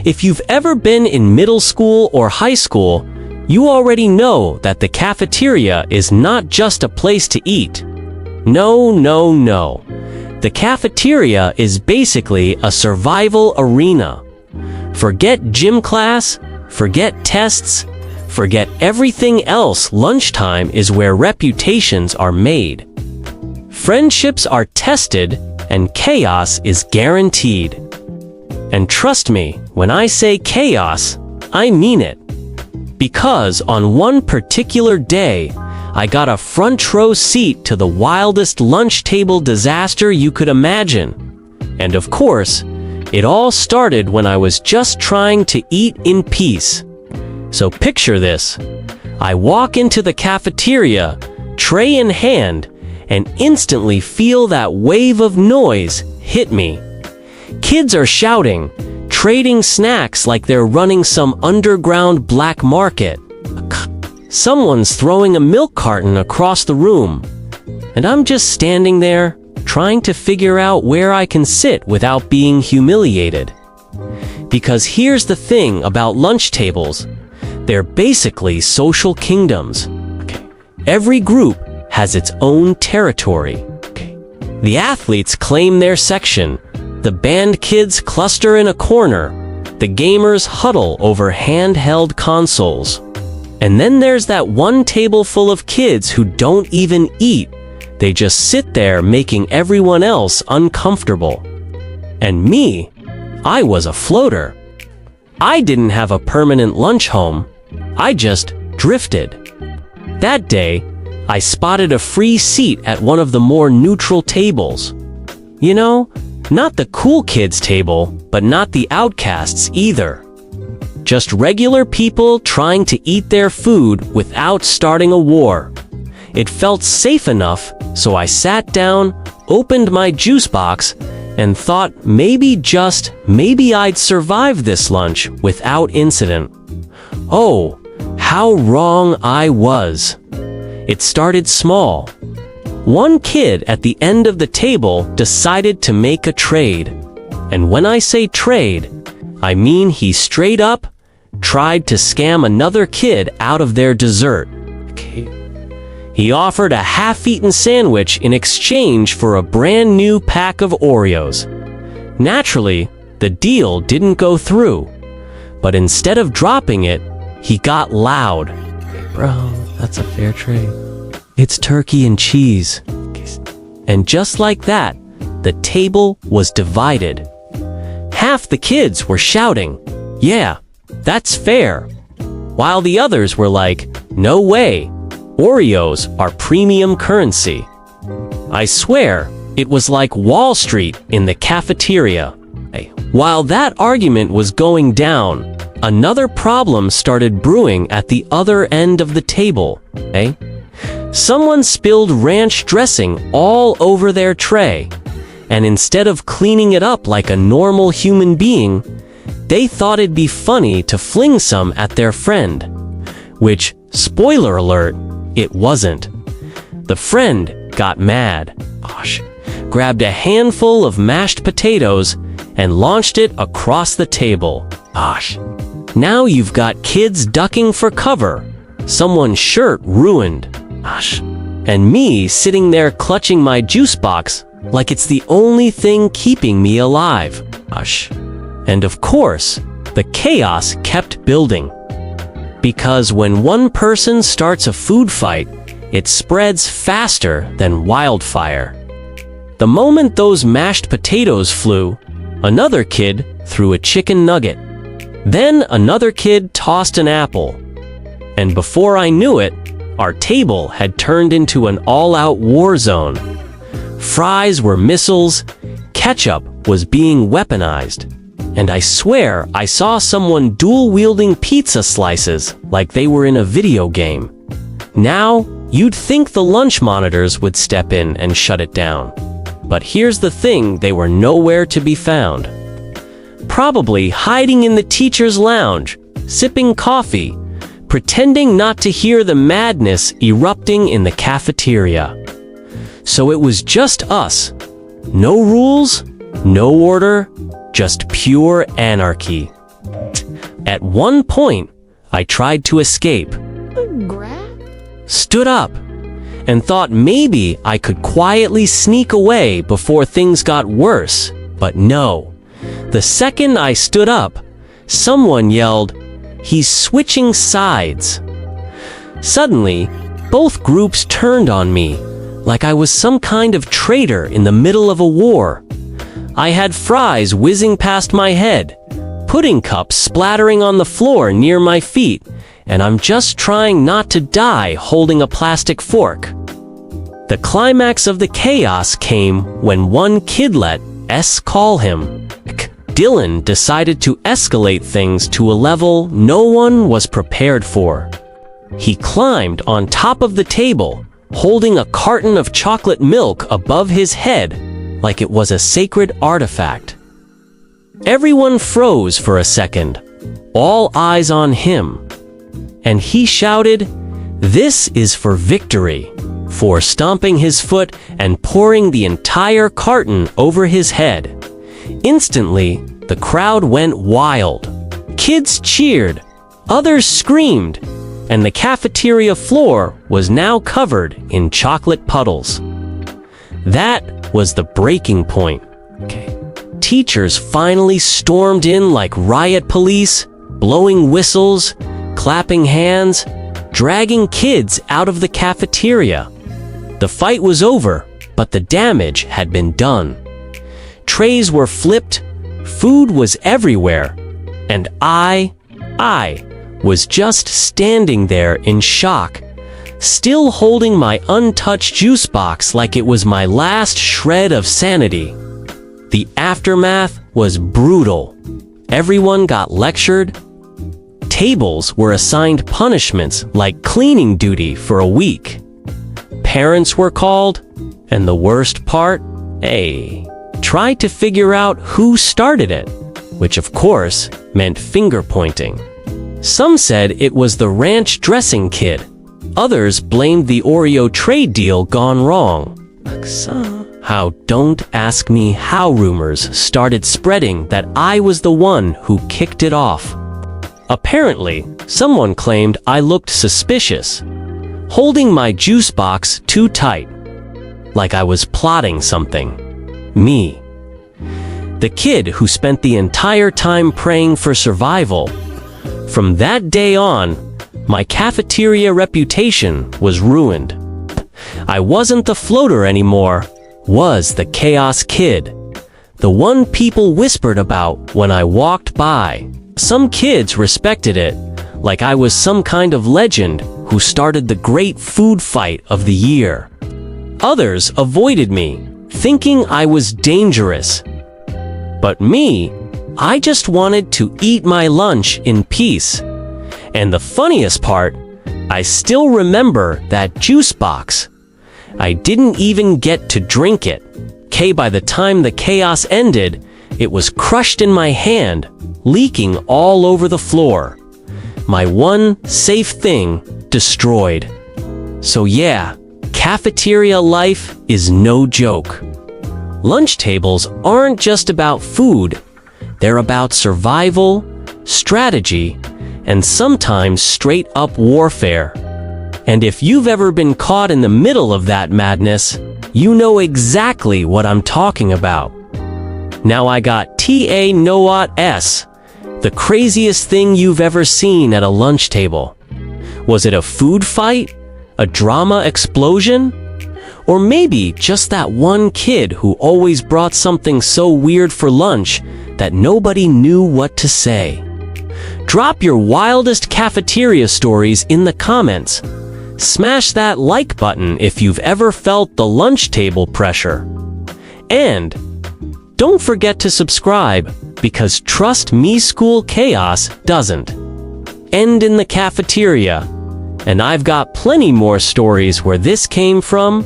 If you've ever been in middle school or high school, you already know that the cafeteria is not just a place to eat. No, no, no. The cafeteria is basically a survival arena. Forget gym class, forget tests, forget everything else. Lunchtime is where reputations are made. Friendships are tested, and chaos is guaranteed. And trust me, when I say chaos, I mean it. Because on one particular day, I got a front row seat to the wildest lunch table disaster you could imagine. And of course, it all started when I was just trying to eat in peace. So picture this. I walk into the cafeteria, tray in hand, and instantly feel that wave of noise hit me. Kids are shouting, trading snacks like they're running some underground black market. Someone's throwing a milk carton across the room, and I'm just standing there, trying to figure out where I can sit without being humiliated. Because here's the thing about lunch tables, they're basically social kingdoms. Every group has its own territory. The athletes claim their section, the band kids cluster in a corner, the gamers huddle over handheld consoles. And then there's that one table full of kids who don't even eat. They just sit there making everyone else uncomfortable. And me, I was a floater. I didn't have a permanent lunch home. I just drifted. That day, I spotted a free seat at one of the more neutral tables. You know, not the cool kids table, but not the outcasts either. Just regular people trying to eat their food without starting a war. It felt safe enough, so I sat down, opened my juice box, and thought maybe I'd survive this lunch without incident. Oh, how wrong I was. It started small. One kid at the end of the table decided to make a trade. And when I say trade, I mean he straight up tried to scam another kid out of their dessert. He offered a half-eaten sandwich in exchange for a brand new pack of Oreos. Naturally, the deal didn't go through. But instead of dropping it, he got loud. Bro, that's a fair trade. It's turkey and cheese. And just like that, the table was divided. Half the kids were shouting, "Yeah, that's fair," while the others were like, "No way, Oreos are premium currency." I swear, it was like Wall Street in the cafeteria. While that argument was going down, another problem started brewing at the other end of the table. Someone spilled ranch dressing all over their tray, and instead of cleaning it up like a normal human being, they thought it'd be funny to fling some at their friend. Which, spoiler alert, it wasn't. The friend got mad, grabbed a handful of mashed potatoes, and launched it across the table. Now you've got kids ducking for cover, someone's shirt ruined, and me sitting there clutching my juice box like it's the only thing keeping me alive. And of course, the chaos kept building. Because when one person starts a food fight, it spreads faster than wildfire. The moment those mashed potatoes flew, another kid threw a chicken nugget. Then another kid tossed an apple. And before I knew it, our table had turned into an all-out war zone. Fries were missiles, ketchup was being weaponized, and I swear I saw someone dual-wielding pizza slices like they were in a video game. Now, you'd think the lunch monitors would step in and shut it down. But here's the thing, they were nowhere to be found. Probably hiding in the teacher's lounge, sipping coffee, pretending not to hear the madness erupting in the cafeteria. So it was just us. No rules, no order, just pure anarchy. At one point, I tried to escape, stood up, and thought maybe I could quietly sneak away before things got worse, but no. The second I stood up, someone yelled, "He's switching sides." Suddenly, both groups turned on me, like I was some kind of traitor in the middle of a war. I had fries whizzing past my head, pudding cups splattering on the floor near my feet, and I'm just trying not to die holding a plastic fork. The climax of the chaos came when one kidlet, call him, Dylan, decided to escalate things to a level no one was prepared for. He climbed on top of the table, holding a carton of chocolate milk above his head like it was a sacred artifact. Everyone froze for a second, all eyes on him. And he shouted, "This is for victory," for stomping his foot and pouring the entire carton over his head. Instantly, the crowd went wild. Kids cheered, others screamed, and the cafeteria floor was now covered in chocolate puddles. That was the breaking point. Teachers finally stormed in like riot police, blowing whistles, clapping hands, dragging kids out of the cafeteria. The fight was over, but the damage had been done. Trays were flipped, food was everywhere, and I was just standing there in shock, still holding my untouched juice box like it was my last shred of sanity. The aftermath was brutal. Everyone got lectured. Tables were assigned punishments like cleaning duty for a week. Parents were called, and the worst part, tried to figure out who started it, which of course meant finger pointing. Some said it was the ranch dressing kid. Others blamed the Oreo trade deal gone wrong. Don't ask me how rumors started spreading that I was the one who kicked it off. Apparently, someone claimed I looked suspicious, holding my juice box too tight, like I was plotting something. Me. The kid who spent the entire time praying for survival. From that day on, my cafeteria reputation was ruined. I wasn't the floater anymore, was the chaos kid. The one people whispered about when I walked by. Some kids respected it, like I was some kind of legend who started the great food fight of the year. Others avoided me, thinking I was dangerous. But me, I just wanted to eat my lunch in peace. And the funniest part, I still remember that juice box. I didn't even get to drink it. By the time the chaos ended, it was crushed in my hand, leaking all over the floor. My one safe thing destroyed. So yeah, cafeteria life is no joke. Lunch tables aren't just about food. They're about survival, strategy, and sometimes straight-up warfare. And if you've ever been caught in the middle of that madness, you know exactly what I'm talking about. Now I got TA Noat S. The craziest thing you've ever seen at a lunch table. Was it a food fight? A drama explosion? Or maybe just that one kid who always brought something so weird for lunch that nobody knew what to say? Drop your wildest cafeteria stories in the comments. Smash that like button if you've ever felt the lunch table pressure. And don't forget to subscribe, because trust me, school chaos doesn't end in the cafeteria. And I've got plenty more stories where this came from.